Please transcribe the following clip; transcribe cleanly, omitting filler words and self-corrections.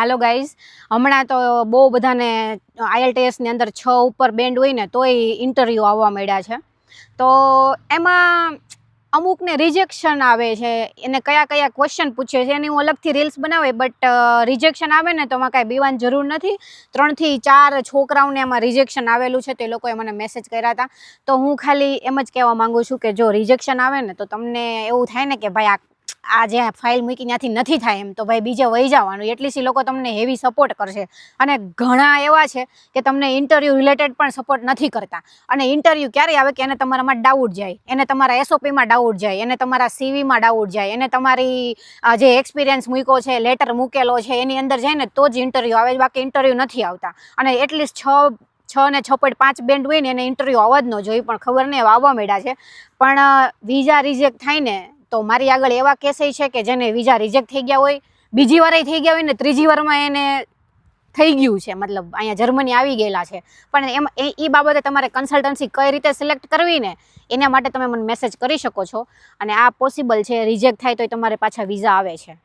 Hello guys, હમણાં તો બહુ બધાને IELTSની અંદર 6 ઉપર બેન્ડ હોય ને તોય ઇન્ટરવ્યૂ આવવા માંડ્યા છે. તો એમાં અમુકને રિજેક્શન આવે છે. એને કયા કયા ક્વેશ્ચન પૂછે છે એની હું અલગથી રીલ્સ બનાવે, બટ રિજેક્શન આવે ને તો એમાં કાંઈ બીવાની જરૂર નથી. 3 થી 4 છોકરાઓને એમાં રિજેક્શન આવેલું છે. તે લોકોએ મને મેસેજ કર્યા હતા. તો હું ખાલી એમ જ કહેવા માંગુ છું કે જો રિજેક્શન આવે ને તો તમને એવું થાય ને કે ભાઈ આ જે ફાઇલ મૂકી ત્યાંથી નથી થાય, એમ તો ભાઈ બીજે વહી જવાનું. એટલી લોકો તમને હેવી સપોર્ટ કરશે. અને ઘણા એવા છે કે તમને ઇન્ટરવ્યૂ રિલેટેડ પણ સપોર્ટ નથી કરતા. અને ઇન્ટરવ્યૂ ક્યારે આવે કે એને તમારામાં ડાઉટ જાય, એને તમારા SOPમાં ડાઉટ જાય, એને તમારા CVમાં ડાઉટ જાય, એને તમારી જે એક્સપિરિયન્સ મૂક્યો છે, લેટર મૂકેલો છે એની અંદર જાય ને તો જ ઇન્ટરવ્યૂ આવે, બાકી ઇન્ટરવ્યૂ નથી આવતા. અને એટલીસ્ટ 6 ને 6.5 બેન્ડ હોય ને એને ઇન્ટરવ્યૂ આવવા જ ન જોઈએ, પણ ખબર નહીં આવવા માંડ્યા છે. પણ વિઝા રિજેક્ટ થાય ને તો મારી આગળ એવા કેસેય છે કે જેને વિઝા રિજેક્ટ થઈ ગયા હોય, બીજી વારે થઈ ગયા હોય ને ત્રીજી વારમાં એને થઈ ગયું છે, મતલબ અહીંયા જર્મની આવી ગયેલા છે. પણ એમ એ બાબતે તમારે કન્સલ્ટન્સી કઈ રીતે સિલેક્ટ કરવી ને એના માટે તમે મને મેસેજ કરી શકો છો. અને આ પોસિબલ છે, રિજેક્ટ થાય તો તમારે પાછા વિઝા આવે છે.